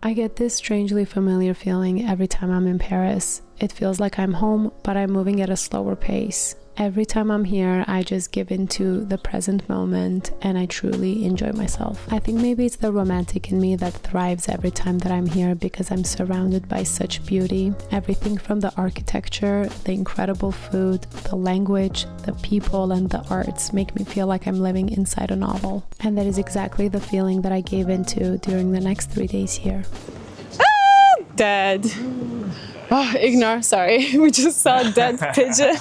I get this strangely familiar feeling every time I'm in Paris. It feels like I'm home, but I'm moving at a slower pace. Every time I'm here, I just give into the present moment and I truly enjoy myself. I think maybe it's the romantic in me that thrives every time that I'm here because I'm surrounded by such beauty. Everything from the architecture, the incredible food, the language, the people, and the arts make me feel like I'm living inside a novel. And that is exactly the feeling that I gave into during the next 3 days here. Dead. Oh, ignore, sorry. We just saw a dead pigeon.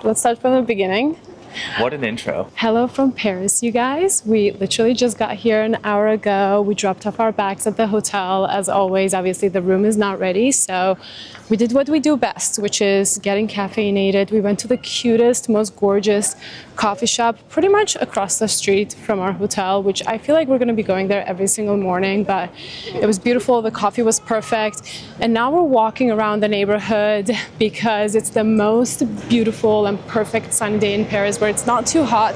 Let's start from the beginning. What an intro. Hello from Paris, you guys. We literally just got here an hour ago. We dropped off our bags at the hotel. As always, obviously the room is not ready, so we did what we do best, which is getting caffeinated. We went to the cutest, most gorgeous coffee shop pretty much across the street from our hotel, which I feel like we're going to be going there every single morning, but it was beautiful. The coffee was perfect. And now we're walking around the neighborhood because it's the most beautiful and perfect sunny day in Paris, where it's not too hot,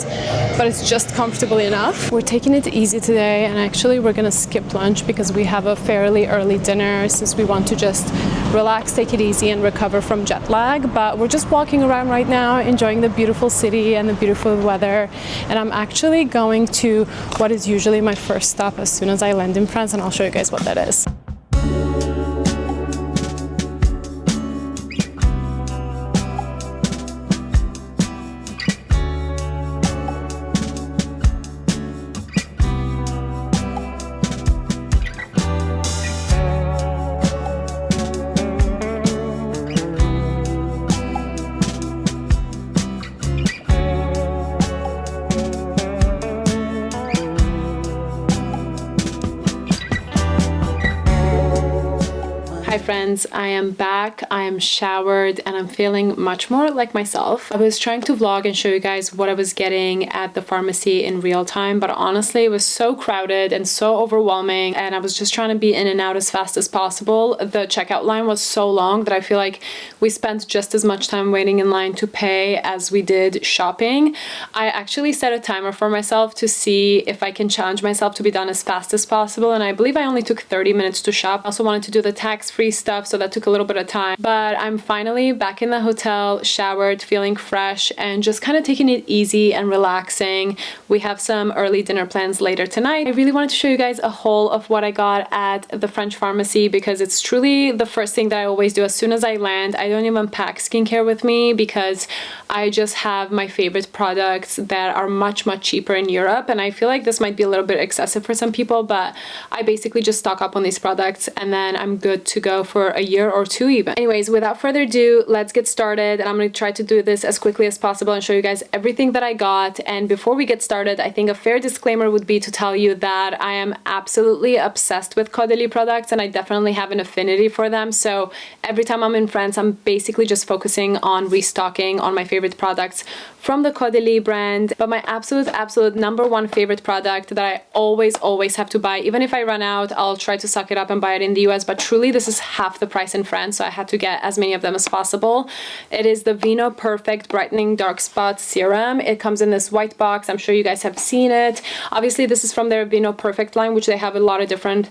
but it's just comfortable enough. We're taking it easy today, and actually we're gonna skip lunch because we have a fairly early dinner since we want to just relax, take it easy, and recover from jet lag. But we're just walking around right now, enjoying the beautiful city and the beautiful weather. And I'm actually going to what is usually my first stop as soon as I land in France, and I'll show you guys what that is. Hi friends, I am back, I am showered, and I'm feeling much more like myself. I was trying to vlog and show you guys what I was getting at the pharmacy in real time, but honestly it was so crowded and so overwhelming, and I was just trying to be in and out as fast as possible. The checkout line was so long that I feel like we spent just as much time waiting in line to pay as we did shopping. I actually set a timer for myself to see if I can challenge myself to be done as fast as possible, and I believe I only took 30 minutes to shop. I also wanted to do the tax-free stuff, so that took a little bit of time, but I'm finally back in the hotel, showered, feeling fresh, and just kind of taking it easy and relaxing. We have some early dinner plans later tonight. I really wanted to show you guys a haul of what I got at the French pharmacy because it's truly the first thing that I always do as soon as I land. I don't even pack skincare with me because I just have my favorite products that are much cheaper in Europe, and I feel like this might be a little bit excessive for some people, but I basically just stock up on these products and then I'm good to go for a year or two even. Anyways, without further ado, let's get started, and I'm going to try to do this as quickly as possible and show you guys everything that I got. And before we get started, I think a fair disclaimer would be to tell you that I am absolutely obsessed with Caudalie products and I definitely have an affinity for them, so every time I'm in France I'm basically just focusing on restocking on my favorite products from the Caudalie brand. But my absolute number one favorite product that I always have to buy, even if I run out, I'll try to suck it up and buy it in the US, but truly this is half the price in France, so I had to get as many of them as possible. It is the Vino Perfect Brightening Dark Spot Serum. It comes in this white box. I'm sure you guys have seen it. Obviously this is from their Vino Perfect line, which they have a lot of different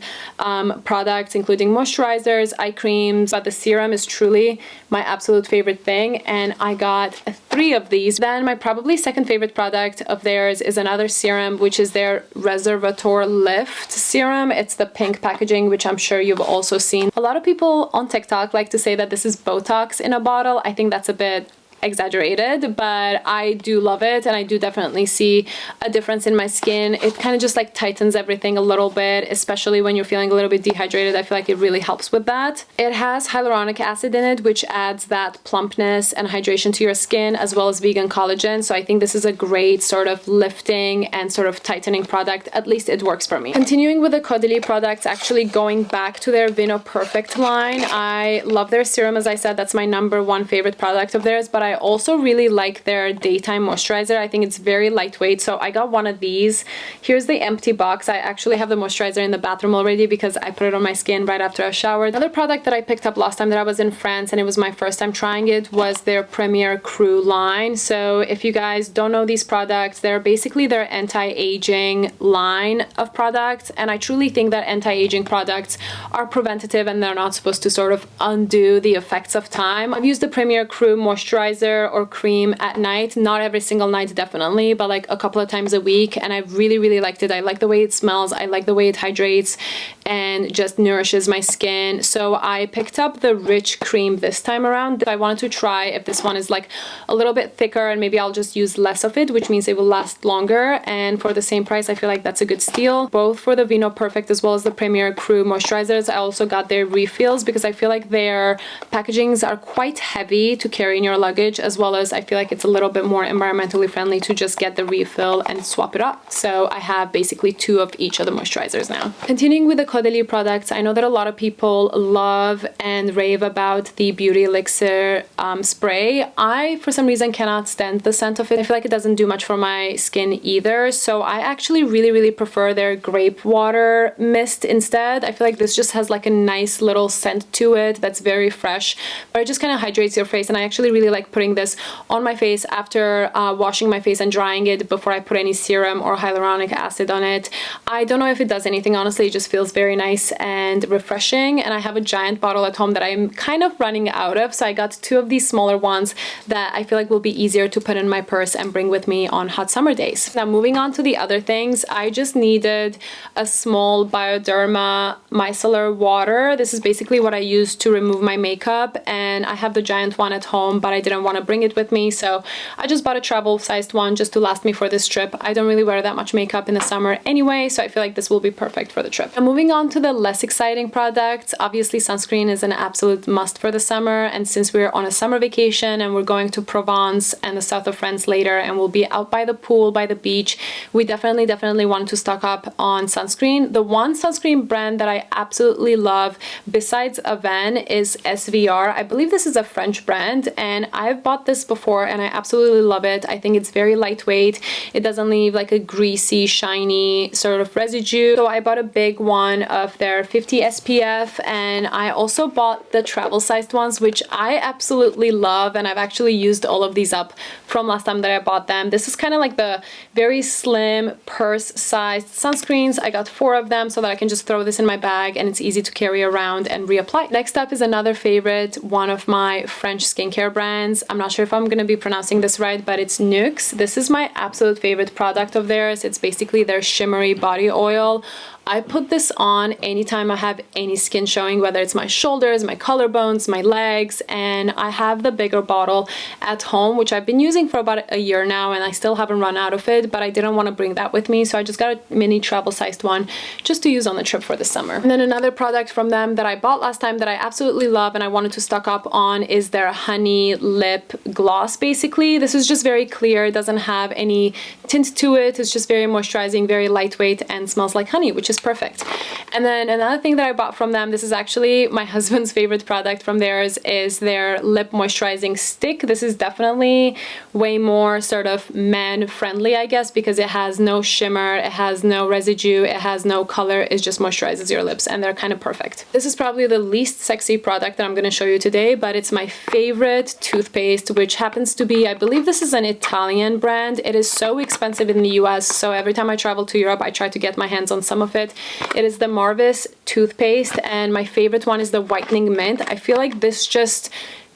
products, including moisturizers, eye creams, but the serum is truly my absolute favorite thing, and I got 3 of these. Then my probably second favorite product of theirs is another serum, which is their Reservator Lift Serum. It's the pink packaging, which I'm sure you've also seen. A lot of people on TikTok like to say that this is Botox in a bottle. I think that's a bit exaggerated, but I do love it, and I do definitely see a difference in my skin. It kind of just like tightens everything a little bit, especially when you're feeling a little bit dehydrated. I feel like it really helps with that. It has hyaluronic acid in it, which adds that plumpness and hydration to your skin, as well as vegan collagen, so I think this is a great sort of lifting and sort of tightening product. At least it works for me. Continuing with the Caudalie products, actually going back to their Vino Perfect line, I love their serum. As I said, that's my number one favorite product of theirs, but I also really like their daytime moisturizer. I think it's very lightweight, so I got one of these. Here's the empty box. I actually have the moisturizer in the bathroom already because I put it on my skin right after I showered. Another product that I picked up last time that I was in France, and it was my first time trying it, was their Premier Crew line. So if you guys don't know these products, they're basically their anti-aging line of products, and I truly think that anti-aging products are preventative and they're not supposed to sort of undo the effects of time. I've used the Premier Crew moisturizer or cream at night, not every single night definitely, but like a couple of times a week, and I really liked it. I like the way it smells, I like the way it hydrates and just nourishes my skin. So I picked up the rich cream this time around. I wanted to try if this one is like a little bit thicker, and maybe I'll just use less of it, which means it will last longer, and for the same price I feel like that's a good steal. Both for the Vino Perfect as well as the Premier Crew moisturizers, I also got their refills because I feel like their packagings are quite heavy to carry in your luggage, as well as I feel like it's a little bit more environmentally friendly to just get the refill and swap it up. So I have basically 2 of each of the moisturizers now. Continuing with the Caudalie products, I know that a lot of people love and rave about the Beauty Elixir spray. I, for some reason, cannot stand the scent of it. I feel like it doesn't do much for my skin either, so I actually really prefer their grape water mist instead. I feel like this just has like a nice little scent to it that's very fresh, but it just kind of hydrates your face, and I actually really like putting this on my face after washing my face and drying it before I put any serum or hyaluronic acid on it. I don't know if it does anything, honestly. It just feels very nice and refreshing, and I have a giant bottle at home that I'm kind of running out of, so I got 2 of these smaller ones that I feel like will be easier to put in my purse and bring with me on hot summer days. Now moving on to the other things, I just needed a small Bioderma micellar water. This is basically what I use to remove my makeup, and I have the giant one at home, but I didn't want to bring it with me, so I just bought a travel sized one just to last me for this trip. I don't really wear that much makeup in the summer anyway, so I feel like this will be perfect for the trip. Now moving on to the less exciting products, obviously sunscreen is an absolute must for the summer, and since we're on a summer vacation and we're going to Provence and the south of France later, and we'll be out by the pool, by the beach, we definitely want to stock up on sunscreen. The one sunscreen brand that I absolutely love besides Avène is SVR. I believe this is a French brand, and I've bought this before and I absolutely love it. I think it's very lightweight. It doesn't leave like a greasy, shiny sort of residue. So I bought a big one of their 50 SPF, and I also bought the travel sized ones, which I absolutely love, and I've actually used all of these up from last time that I bought them. This is kind of like the very slim purse sized sunscreens. I got 4 of them so that I can just throw this in my bag and it's easy to carry around and reapply. Next up is another favorite, one of my French skincare brands. I'm not sure if I'm gonna be pronouncing this right, but it's Nuxe. This is my absolute favorite product of theirs. It's basically their shimmery body oil. I put this on anytime I have any skin showing, whether it's my shoulders, my collarbones, my legs, and I have the bigger bottle at home, which I've been using for about a year now, and I still haven't run out of it, but I didn't want to bring that with me, so I just got a mini travel sized one just to use on the trip for the summer. And then another product from them that I bought last time that I absolutely love and I wanted to stock up on is their honey lip gloss. Basically, this is just very clear. It doesn't have any tint to it. It's just very moisturizing, very lightweight, and smells like honey, which is perfect. And then another thing that I bought from them, this is actually my husband's favorite product from theirs, is their lip moisturizing stick. This is definitely way more sort of man friendly, I guess, because it has no shimmer, it has no residue, it has no color, it just moisturizes your lips, and they're kind of perfect. This is probably the least sexy product that I'm going to show you today, but it's my favorite toothpaste, which happens to be, I believe this is an Italian brand. It is so expensive in the US, so every time I travel to Europe I try to get my hands on some of it. It is the Marvis toothpaste, and my favorite one is the whitening mint. I feel like this just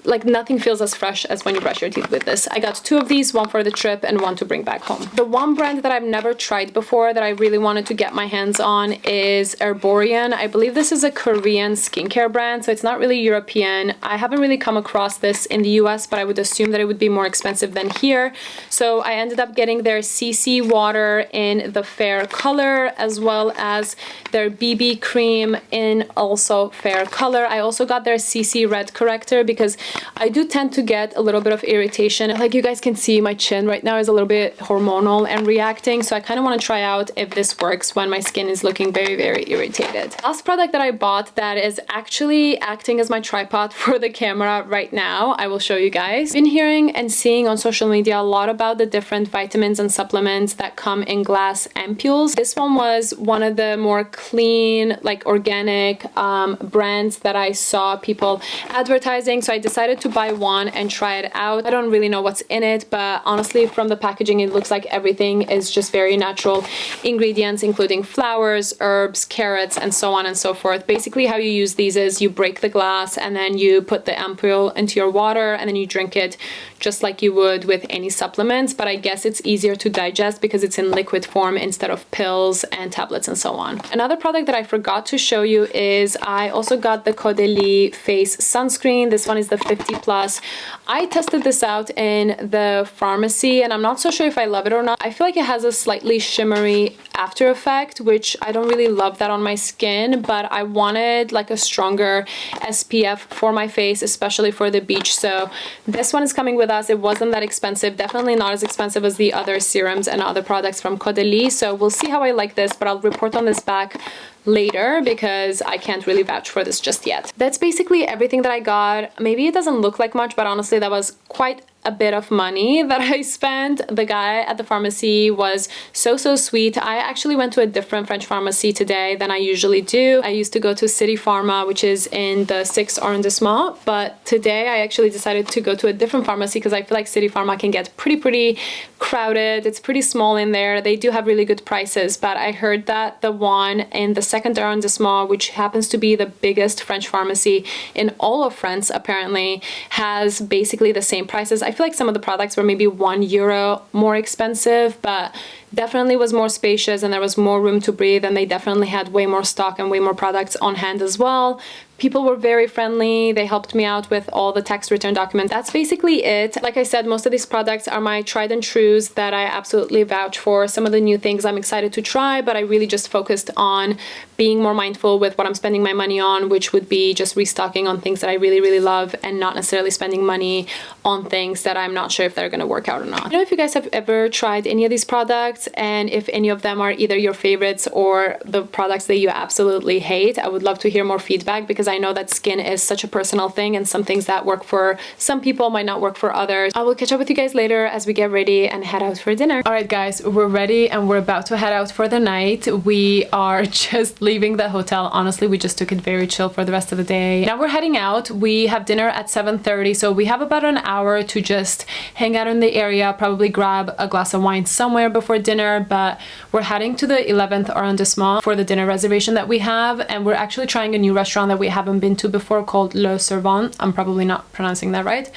like nothing feels as fresh as when you brush your teeth with this. I got 2 of these, one for the trip and one to bring back home. The one brand that I've never tried before that I really wanted to get my hands on is Herborian. I believe this is a Korean skincare brand, so it's not really European. I haven't really come across this in the US, but I would assume that it would be more expensive than here. So I ended up getting their CC water in the fair color, as well as their BB cream in also fair color. I also got their CC red corrector because I do tend to get a little bit of irritation. Like you guys can see, my chin right now is a little bit hormonal and reacting, so I kind of want to try out if this works when my skin is looking very, very irritated. Last product that I bought that is actually acting as my tripod for the camera right now, I will show you guys. Been hearing and seeing on social media a lot about the different vitamins and supplements that come in glass ampoules. This one was one of the more clean, like organic brands that I saw people advertising, so I decided to buy one and try it out. I don't really know what's in it, but honestly from the packaging it looks like everything is just very natural ingredients, including flowers, herbs, carrots, and so on and so forth. Basically how you use these is you break the glass and then you put the ampoule into your water and then you drink it just like you would with any supplements, but I guess it's easier to digest because it's in liquid form instead of pills and tablets and so on. Another product that I forgot to show you is I also got the Caudalie face sunscreen. This one is the 50+. I tested this out in the Pharmacie and I'm not so sure if I love it or not. I feel like it has a slightly shimmery after effect, which I don't really love that on my skin, but I wanted like a stronger SPF for my face, especially for the beach. So this one is coming with us. It wasn't that expensive, definitely not as expensive as the other serums and other products from Caudalie. So we'll see how I like this, but I'll report on this back later because I can't really vouch for this just yet. That's basically everything that I got. Maybe it doesn't look like much, but honestly that was quite a bit of money that I spent. The guy at the Pharmacie was so sweet. I actually went to a different French pharmacy today than I usually do. I used to go to City Pharma, which is in the 6th arrondissement, but today I actually decided to go to a different pharmacy because I feel like City Pharma can get pretty crowded. It's pretty small in there. They do have really good prices, but I heard that the one in the 2nd arrondissement, which happens to be the biggest French pharmacy in all of France apparently, has basically the same prices. I feel like some of the products were maybe €1 more expensive, but definitely was more spacious and there was more room to breathe, and they definitely had way more stock and way more products on hand as well. People were very friendly. They helped me out with all the tax return documents. That's basically it. Like I said, most of these products are my tried and trues that I absolutely vouch for. Some of the new things I'm excited to try, but I really just focused on being more mindful with what I'm spending my money on, which would be just restocking on things that I really love and not necessarily spending money on things that I'm not sure if they're going to work out or not. I don't know if you guys have ever tried any of these products and if any of them are either your favorites or the products that you absolutely hate. I would love to hear more feedback because I know that skin is such a personal thing and some things that work for some people might not work for others. I will catch up with you guys later as we get ready and head out for dinner. Alright guys, we're ready and we're about to head out for the night. We are just leaving the hotel. Honestly, we just took it very chill for the rest of the day. Now we're heading out. We have dinner at 7:30, so we have about an hour to just hang out in the area, probably grab a glass of wine somewhere before dinner, but we're heading to the 11th arrondissement for the dinner reservation that we have, and we're actually trying a new restaurant that we haven't been to before called Le Servan. I'm probably not pronouncing that right,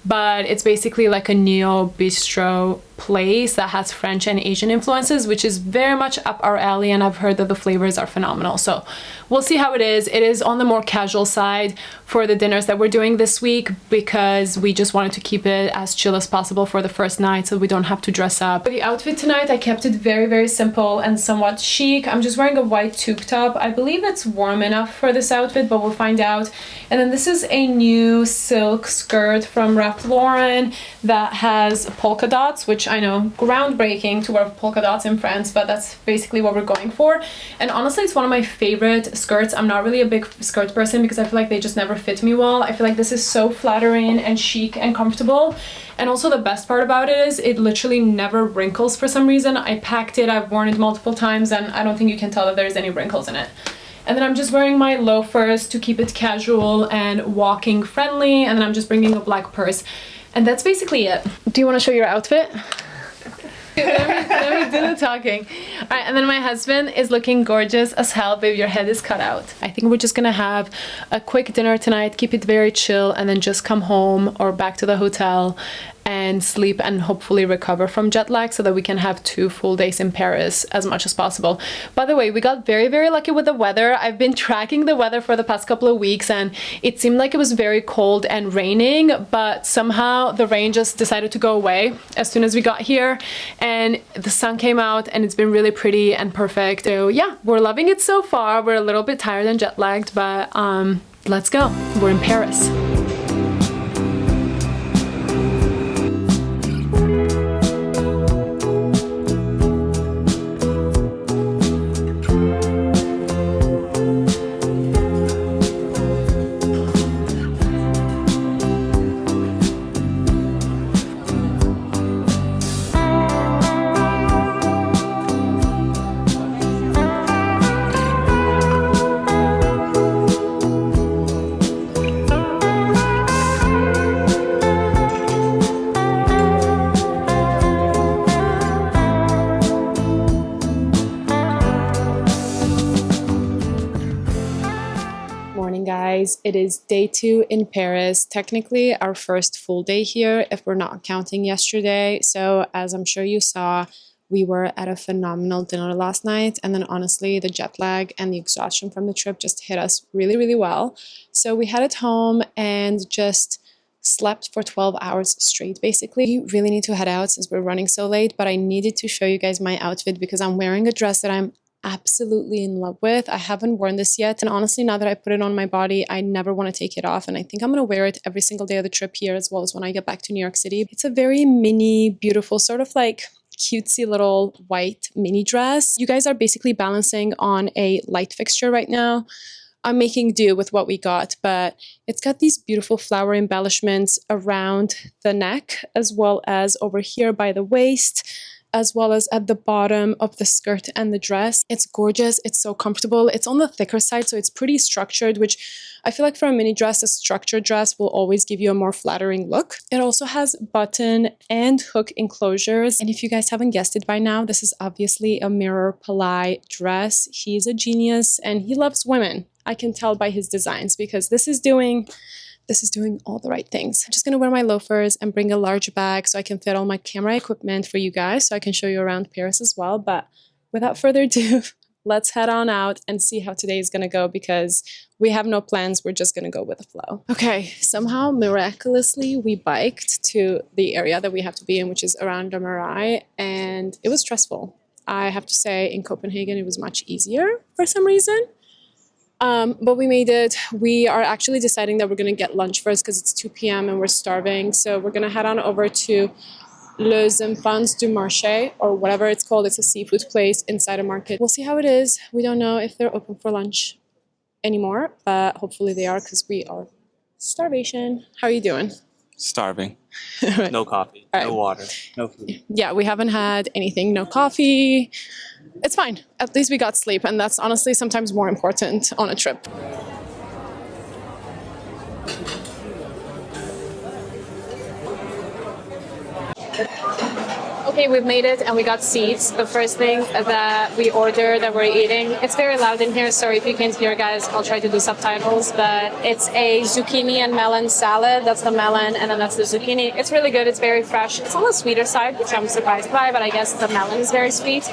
but it's basically like a neo bistro place that has French and Asian influences, which is very much up our alley, and I've heard that the flavors are phenomenal. So we'll see how it is. It is on the more casual side for the dinners that we're doing this week because we just wanted to keep it as chill as possible for the first night so we don't have to dress up. For the outfit tonight, I kept it very simple and somewhat chic. I'm just wearing a white tube top. I believe it's warm enough for this outfit, but we'll find out. And then this is a new silk skirt from Ralph Lauren that has polka dots, which I know, groundbreaking to wear polka dots in France, but that's basically what we're going for. And honestly, it's one of my favorite skirts. I'm not really a big skirt person because I feel like they just never fit me well. I feel like this is so flattering and chic and comfortable. And also the best part about it is it literally never wrinkles for some reason. I packed it, I've worn it multiple times, and I don't think you can tell that there's any wrinkles in it. And then I'm just wearing my loafers to keep it casual and walking friendly, and then I'm just bringing a black purse. And that's basically it. Do you want to show your outfit? let me do the talking. All right, and then my husband is looking gorgeous as hell. Babe, your head is cut out. I think we're just gonna have a quick dinner tonight, keep it very chill, and then just come home or back to the hotel and sleep and hopefully recover from jet lag so that we can have 2 full days in Paris as much as possible. By the way, we got very lucky with the weather. I've been tracking the weather for the past couple of weeks and it seemed like it was very cold and raining, but somehow the rain just decided to go away as soon as we got here and the sun came out and it's been really pretty and perfect. So yeah, we're loving it so far. We're a little bit tired and jet lagged, but let's go. We're in Paris. morning, guys. It is day 2 in Paris. Technically, our first full day here, if we're not counting yesterday. So, as I'm sure you saw, we were at a phenomenal dinner last night. And then, honestly, the jet lag and the exhaustion from the trip just hit us really, really well. So, we headed home and just slept for 12 hours straight, basically. We really need to head out since we're running so late. But I needed to show you guys my outfit because I'm wearing a dress that I'm absolutely in love with. I haven't worn this yet, and honestly, now that I put it on my body, I never want to take it off, and I think I'm gonna wear it every single day of the trip here, as well as when I get back to New York City. It's a very mini, beautiful, sort of like cutesy little white mini dress. You guys are basically balancing on a light fixture right now. I'm making do with what we got, but it's got these beautiful flower embellishments around the neck, as well as over here by the waist, as well as at the bottom of the skirt and the dress. It's gorgeous. It's so comfortable. It's on the thicker side, so it's pretty structured, which I feel like for a mini dress, a structured dress will always give you a more flattering look. It also has button and hook enclosures. And if you guys haven't guessed it by now, this is obviously a Mirror Palais dress. He's a genius and he loves women. I can tell by his designs because this is doing all the right things. I'm just gonna wear my loafers and bring a large bag so I can fit all my camera equipment for you guys so I can show you around Paris as well. But without further ado, let's head on out and see how today is gonna go because we have no plans. We're just gonna go with the flow. Okay, somehow miraculously we biked to the area that we have to be in, which is around the Marais, and it was stressful. I have to say in Copenhagen it was much easier for some reason. But we made it. We are actually deciding that we're going to get lunch first because it's 2 p.m. and we're starving. So we're going to head on over to Les Enfants du Marché, or whatever it's called. It's a seafood place inside a market. We'll see how it is. We don't know if they're open for lunch anymore, but hopefully they are because we are starvation. How are you doing? Starving. Right. No coffee, Right. no water, no food. Yeah, we haven't had anything. No coffee. It's fine. At least we got sleep, and that's honestly sometimes more important on a trip. Okay, we've made it and we got seats. The first thing that we ordered that we're eating, it's very loud in here, so if you can't hear, guys, I'll try to do subtitles, but it's a zucchini and melon salad. That's the melon and then that's the zucchini. It's really good. It's very fresh. It's on the sweeter side, which I'm surprised by, but I guess the melon is very sweet.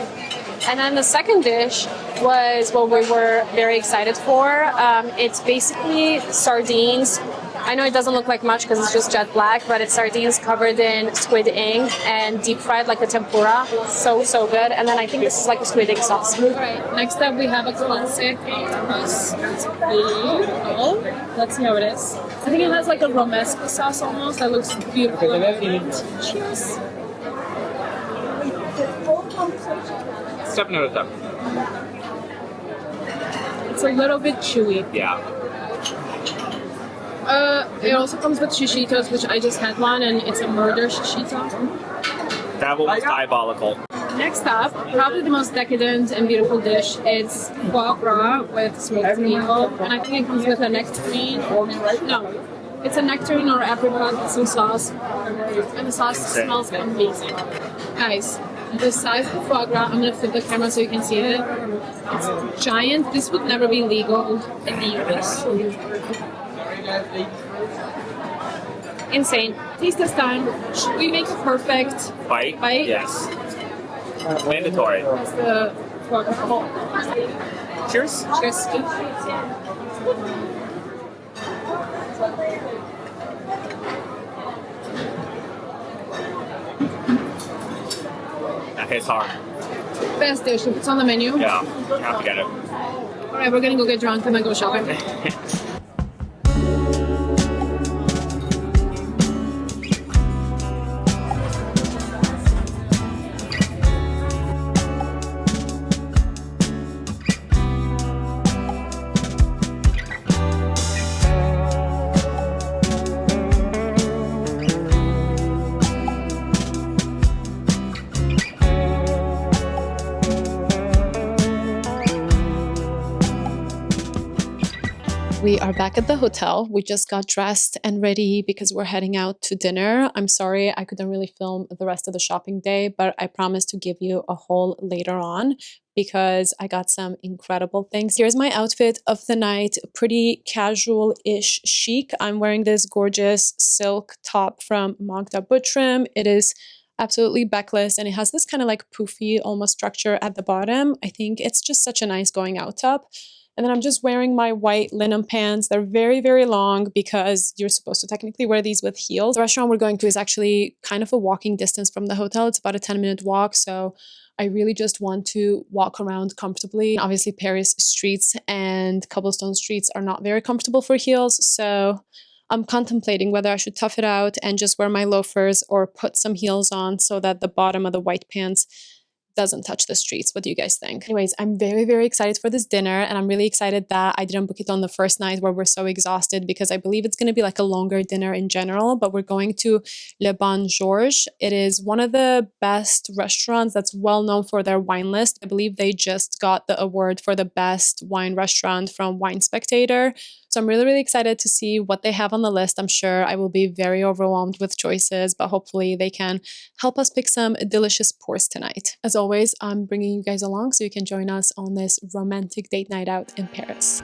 And then the second dish was what we were very excited for. It's basically sardines. I know it doesn't look like much because it's just jet black, but it's sardines covered in squid ink and deep fried like a tempura. So good. And then I think this is like a squid ink sauce. All right, next up we have a classic rice. It's beautiful. Let's see how it is. I think it has like a romesque sauce almost. That looks beautiful. Cheers. Step no step. It's a little bit chewy. Yeah. It also comes with shishitos, which I just had one, and it's a murder shishito. That one was diabolical. Next up, probably the most decadent and beautiful dish. It's foie gras with smoked eagle, and I think it comes with a nectarine. No, it's a nectarine or apricot with some sauce, and the sauce smells amazing. Guys, the size of the foie gras, I'm going to flip the camera so you can see it. It's giant. This would never be legal in the US. Insane. Taste this time. Should we make a perfect Bite? Yes. Mandatory. That's the foie gras. Cheers. Cheers. That hits hard. Best dish. If it's on the menu. Yeah. Have to get it. Alright, we're gonna go get drunk and then go shopping. We are back at the hotel. We just got dressed and ready because we're heading out to dinner. I'm sorry I couldn't really film the rest of the shopping day, but I promise to give you a haul later on because I got some incredible things. Here's my outfit of the night, pretty casual-ish chic. I'm wearing this gorgeous silk top from Magda Buttram. It is absolutely backless and it has this kind of like poofy almost structure at the bottom. I think it's just such a nice going out top. And then I'm just wearing my white linen pants. They're very, very long because you're supposed to technically wear these with heels. The restaurant we're going to is actually kind of a walking distance from the hotel. It's about a 10-minute walk. So I really just want to walk around comfortably. Obviously, Paris streets and cobblestone streets are not very comfortable for heels. So I'm contemplating whether I should tough it out and just wear my loafers or put some heels on so that the bottom of the white pants doesn't touch the streets. What do you guys think? Anyways, I'm very, very excited for this dinner and I'm really excited that I didn't book it on the first night where we're so exhausted because I believe it's going to be like a longer dinner in general, but we're going to Le Bon Georges. It is one of the best restaurants that's well known for their wine list. I believe they just got the award for the best wine restaurant from Wine Spectator. So I'm really, really excited to see what they have on the list. I'm sure I will be very overwhelmed with choices, but hopefully they can help us pick some delicious pours tonight. As always, I'm bringing you guys along so you can join us on this romantic date night out in Paris.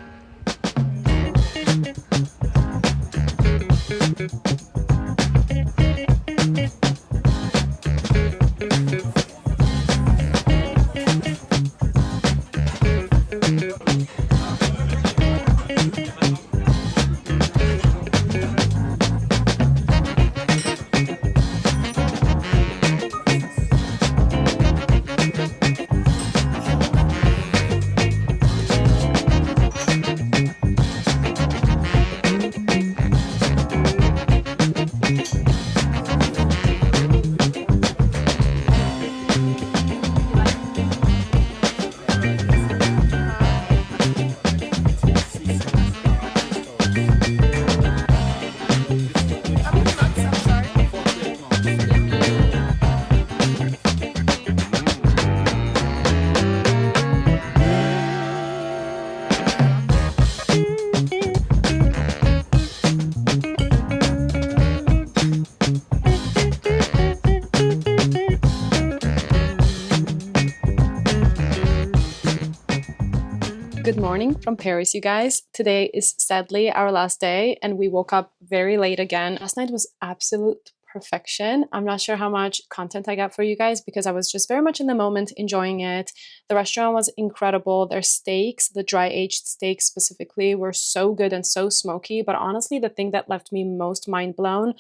Good morning from Paris, you guys. Today is sadly our last day and we woke up very late again. Last night was absolute perfection. I'm not sure how much content I got for you guys because I was just very much in the moment enjoying it. The restaurant was incredible. Their steaks, the dry aged steaks specifically, were so good and so smoky. But honestly, the thing that left me most mind blown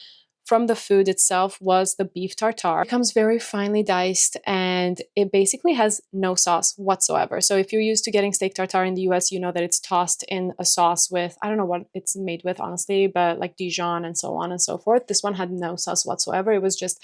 from the food itself was the beef tartare. It comes very finely diced and it basically has no sauce whatsoever. So if you're used to getting steak tartare in the US, you know that it's tossed in a sauce with, I don't know what it's made with honestly, but like Dijon and so on and so forth. This one had no sauce whatsoever. It was just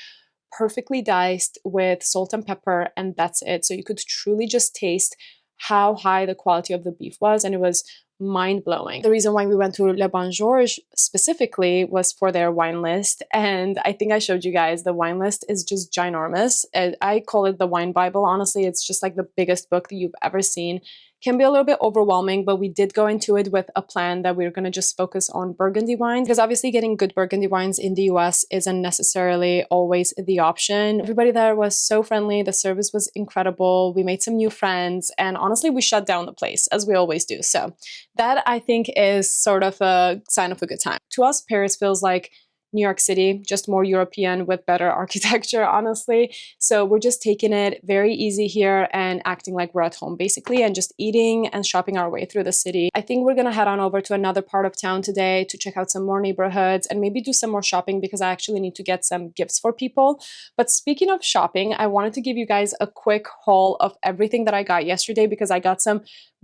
perfectly diced with salt and pepper and that's it. So you could truly just taste how high the quality of the beef was and it was mind-blowing. The reason why we went to Le Bon Georges specifically was for their wine list, and I think I showed you guys the wine list is just ginormous. I call it the wine Bible. Honestly, it's just like the biggest book that you've ever seen. Can be a little bit overwhelming, but we did go into it with a plan that we were going to just focus on Burgundy wines because obviously getting good Burgundy wines in the US isn't necessarily always the option. Everybody there was so friendly. The service was incredible. We made some new friends and honestly, we shut down the place as we always do. So that I think is sort of a sign of a good time. To us, Paris feels like New York City, just more European with better architecture, honestly. So we're just taking it very easy here and acting like we're at home basically and just eating and shopping our way through the city. I think we're gonna head on over to another part of town today to check out some more neighborhoods and maybe do some more shopping because I actually need to get some gifts for people. But speaking of shopping, I wanted to give you guys a quick haul of everything that I got yesterday because I got some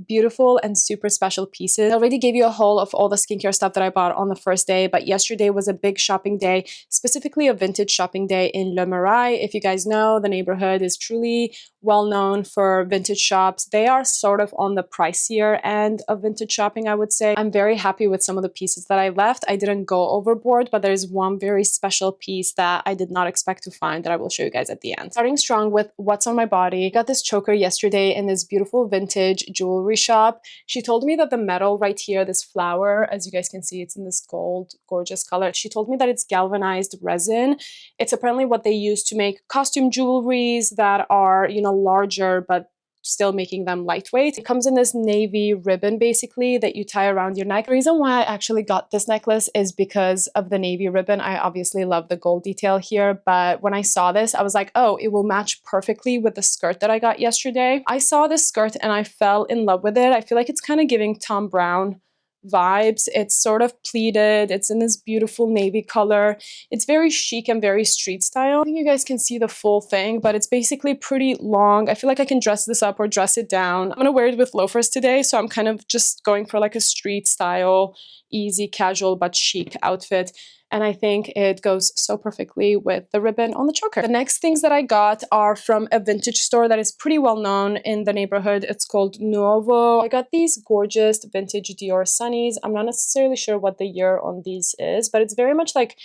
beautiful and super special pieces. I already gave you a haul of all the skincare stuff that I bought on the first day, but yesterday was a big shopping day, specifically a vintage shopping day in Le Marais. If you guys know, the neighborhood is truly well known for vintage shops. They are sort of on the pricier end of vintage shopping, I would say. I'm very happy with some of the pieces that I left. I didn't go overboard, but there's one very special piece that I did not expect to find that I will show you guys at the end. Starting strong with what's on my body. I got this choker yesterday in this beautiful vintage jewelry jewelry shop. She told me that the metal right here, this flower, as you guys can see, it's in this gold, gorgeous color. She told me that it's galvanized resin. It's apparently what they use to make costume jewelries that are, you know, larger, but still making them lightweight. It comes in this navy ribbon basically that you tie around your neck. The reason why I actually got this necklace is because of the navy ribbon. I obviously love the gold detail here, but when I saw this, I was like, oh, it will match perfectly with the skirt that I got yesterday. I saw this skirt and I fell in love with it. I feel like it's kind of giving Tom Brown vibes. It's sort of pleated. It's in this beautiful navy color. It's very chic and very street style. I think you guys can see the full thing, but it's basically pretty long. I feel like I can dress this up or dress it down. I'm gonna wear it with loafers today, so I'm kind of just going for like a street style, easy, casual, but chic outfit. And I think it goes so perfectly with the ribbon on the choker. The next things that I got are from a vintage store that is pretty well known in the neighborhood. It's called Nuovo. I got these gorgeous vintage Dior sunnies. I'm not necessarily sure what the year on these is, but it's very much like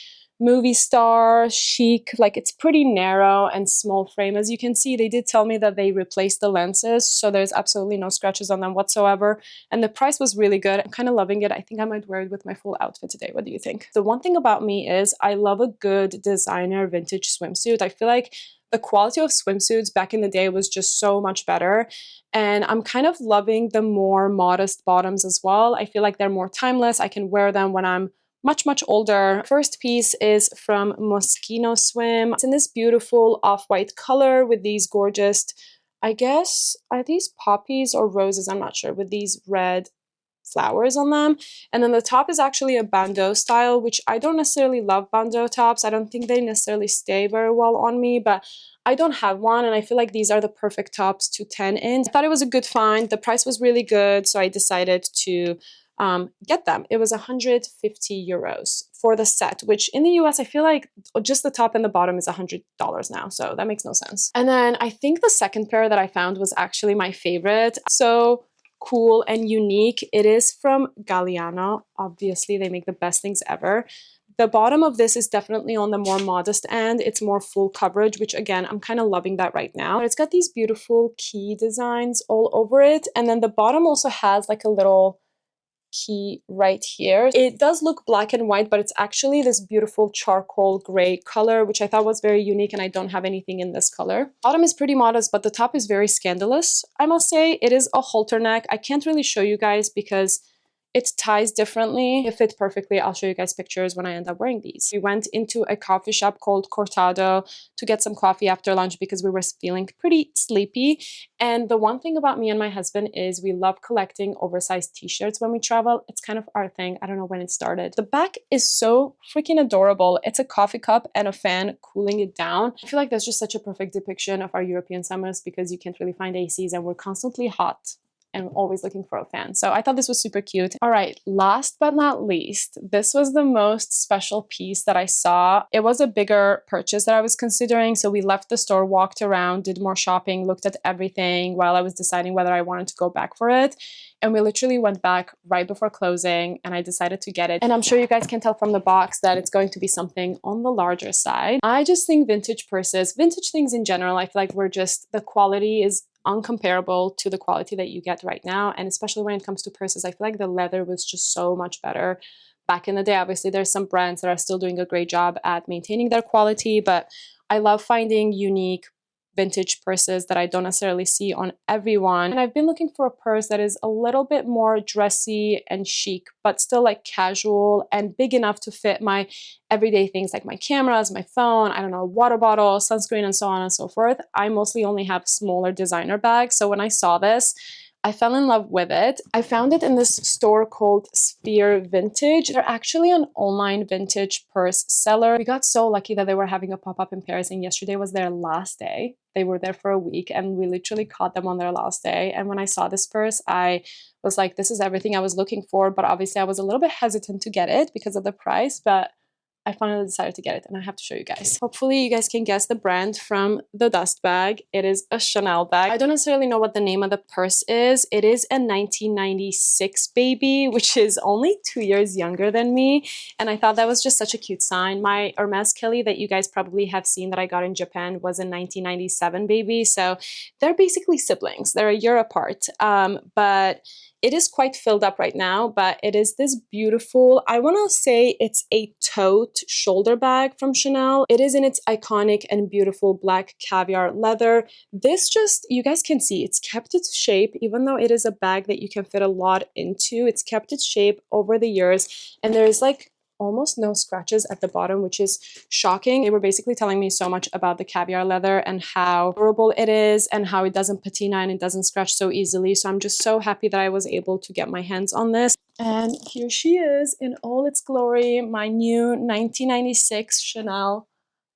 movie star chic. Like, it's pretty narrow and small frame. As you can see, they did tell me that they replaced the lenses, so there's absolutely no scratches on them whatsoever, and the price was really good. I'm kind of loving it. I think I might wear it with my full outfit today. What do you think? The one thing about me is I love a good designer vintage swimsuit. I feel like the quality of swimsuits back in the day was just so much better, and I'm kind of loving the more modest bottoms as well. I feel like they're more timeless. I can wear them when I'm much older. First piece is from Moschino Swim. It's in this beautiful off-white color with these gorgeous, I guess, are these poppies or roses? I'm not sure, with these red flowers on them. And then the top is actually a bandeau style, which I don't necessarily love bandeau tops. I don't think they necessarily stay very well on me, but I don't have one, and I feel like these are the perfect tops to 10 in. I thought it was a good find. The price was really good, so I decided to get them. It was 150 euros for the set, which in the US, I feel like just the top and the bottom is $100 now. So that makes no sense. And then I think the second pair that I found was actually my favorite. So cool and unique. It is from Galliano. Obviously, they make the best things ever. The bottom of this is definitely on the more modest end. It's more full coverage, which again, I'm kind of loving that right now. It's got these beautiful key designs all over it. And then the bottom also has like a little key right here. It does look black and white, but it's actually this beautiful charcoal gray color, which I thought was very unique, and I don't have anything in this color. Bottom is pretty modest, but the top is very scandalous, I must say. It is a halter neck. I can't really show you guys because it ties differently. It fit perfectly. I'll show you guys pictures when I end up wearing these. We went into a coffee shop called Cortado to get some coffee after lunch because we were feeling pretty sleepy. And the one thing about me and my husband is we love collecting oversized t-shirts when we travel. It's kind of our thing. I don't know when it started. The back is so freaking adorable. It's a coffee cup and a fan cooling it down. I feel like that's just such a perfect depiction of our European summers because you can't really find ACs and we're constantly hot and always looking for a fan. So I thought this was super cute. All right, last but not least, this was the most special piece that I saw. It was a bigger purchase that I was considering. So we left the store, walked around, did more shopping, looked at everything while I was deciding whether I wanted to go back for it. And we literally went back right before closing and I decided to get it. And I'm sure you guys can tell from the box that it's going to be something on the larger side. I just think vintage purses, vintage things in general, I feel like the quality is uncomparable to the quality that you get right now. And especially when it comes to purses, I feel like the leather was just so much better back in the day. Obviously, there's some brands that are still doing a great job at maintaining their quality, but I love finding unique vintage purses that I don't necessarily see on everyone. And I've been looking for a purse that is a little bit more dressy and chic, but still like casual and big enough to fit my everyday things like my cameras, my phone, I don't know, water bottle, sunscreen, and so on and so forth. I mostly only have smaller designer bags. So when I saw this, I fell in love with it. I found it in this store called Sphere Vintage. They're actually an online vintage purse seller. We got so lucky that they were having a pop-up in Paris, and yesterday was their last day. They were there for a week and we literally caught them on their last day. And when I saw this purse, I was like, this is everything I was looking for. But obviously I was a little bit hesitant to get it because of the price, but I finally decided to get it and I have to show you guys. Hopefully you guys can guess the brand from the dust bag. It is a Chanel bag. I don't necessarily know what the name of the purse is. It is a 1996 baby, which is only 2 years younger than me. And I thought that was just such a cute sign. My Hermès Kelly that you guys probably have seen that I got in Japan was a 1997 baby. So they're basically siblings. They're a year apart. But it is quite filled up right now, but it is this beautiful, I want to say it's a tote shoulder bag from Chanel. It is in its iconic and beautiful black caviar leather. This just, you guys can see, it's kept its shape, even though it is a bag that you can fit a lot into. It's kept its shape over the years, and there's like almost no scratches at the bottom, which is shocking. They were basically telling me so much about the caviar leather and how durable it is and how it doesn't patina and it doesn't scratch so easily. So I'm just so happy that I was able to get my hands on this. And here she is in all its glory, my new 1996 Chanel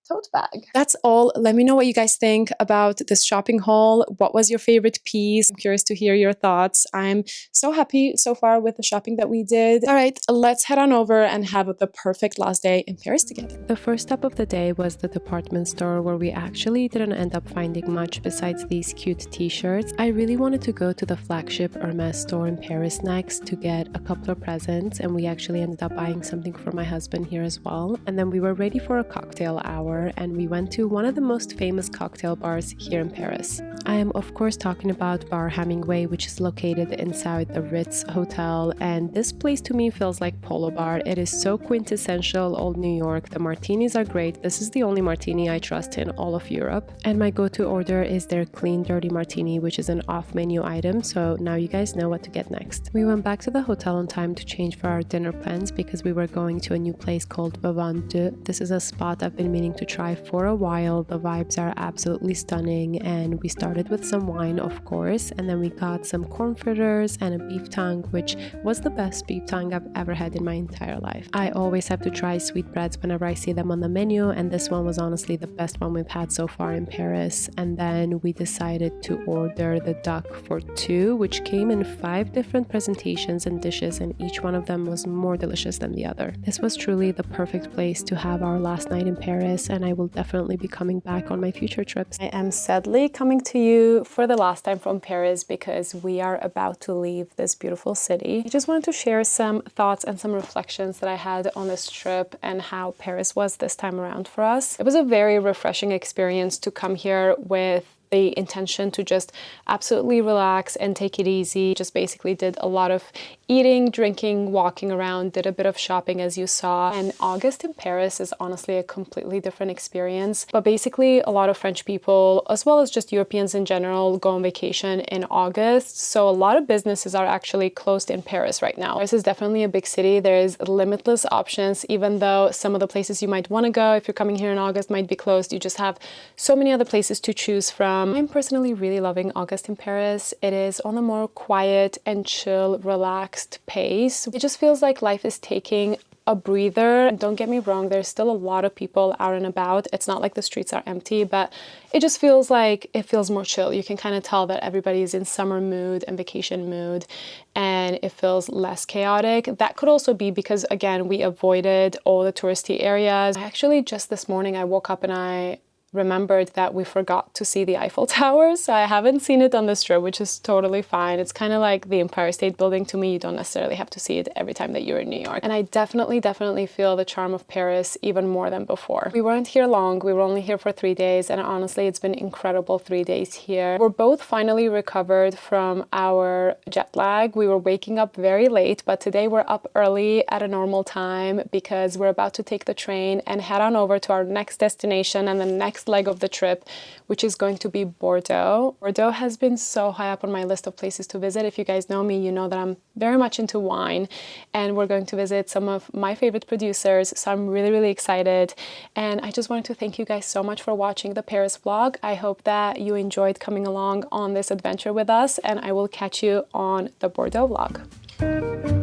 tote bag. That's all. Let me know what you guys think about this shopping haul. What was your favorite piece? I'm curious to hear your thoughts. I'm so happy so far with the shopping that we did. All right, let's head on over and have the perfect last day in Paris together. The first stop of the day was the department store, where we actually didn't end up finding much besides these cute t-shirts. I really wanted to go to the Flagship Hemès store in Paris next to get a couple of presents, and we actually ended up buying something for my husband here as well. And then we were ready for a cocktail hour, and we went to one of the most famous cocktail bars here in Paris. I am of course talking about Bar Hemingway, which is located inside the Ritz hotel, and this place to me feels like Polo Bar. It is so quintessential old New York. The martinis are great. This is the only martini I trust in all of Europe. And my go-to order is their clean dirty martini, which is an off-menu item, so now you guys know what to get next. We went back to the hotel on time to change for our dinner plans because we were going to a new place called Avène. This is a spot I've been meaning to try for a while. The vibes are absolutely stunning, and we started with some wine, of course, and then we got some corn fritters and a beef tongue, which was the best beef tongue I've ever had in my entire life. I always have to try sweetbreads whenever I see them on the menu, and this one was honestly the best one we've had so far in Paris. And then we decided to order the duck for two, which came in 5 different presentations and dishes, and each one of them was more delicious than the other. This was truly the perfect place to have our last night in Paris, and I will definitely be coming back on my future trips. I am sadly coming to you for the last time from Paris because we are about to leave this beautiful city. I just wanted to share some thoughts and some reflections that I had on this trip and how Paris was this time around for us. It was a very refreshing experience to come here with the intention to just absolutely relax and take it easy. Just basically did a lot of eating, drinking, walking around, did a bit of shopping as you saw. And August in Paris is honestly a completely different experience. But basically a lot of French people, as well as just Europeans in general, go on vacation in August. So a lot of businesses are actually closed in Paris right now. Paris is definitely a big city. There's limitless options, even though some of the places you might want to go if you're coming here in August might be closed. You just have so many other places to choose from. I'm personally really loving August in Paris. It is on a more quiet and chill, relaxed pace. It just feels like life is taking a breather. Don't get me wrong, there's still a lot of people out and about. It's not like the streets are empty, but it just feels like it feels more chill. You can kind of tell that everybody is in summer mood and vacation mood, and it feels less chaotic. That could also be because, again, we avoided all the touristy areas. Actually, just this morning, I woke up and I remembered that we forgot to see the Eiffel Tower, so I haven't seen it on this trip, which is totally fine. It's kind of like the Empire State Building to me. You don't necessarily have to see it every time that you're in New York. And I definitely feel the charm of Paris even more than before. We weren't here long. We were only here for 3 days, and honestly, it's been incredible 3 days here. We're both finally recovered from our jet lag. We were waking up very late, but today we're up early at a normal time because we're about to take the train and head on over to our next destination and the next leg of the trip, which is going to be Bordeaux. Bordeaux has been so high up on my list of places to visit. If you guys know me, you know that I'm very much into wine, and we're going to visit some of my favorite producers, so I'm really excited. And I just wanted to thank you guys so much for watching the Paris vlog. I hope that you enjoyed coming along on this adventure with us, and I will catch you on the Bordeaux vlog.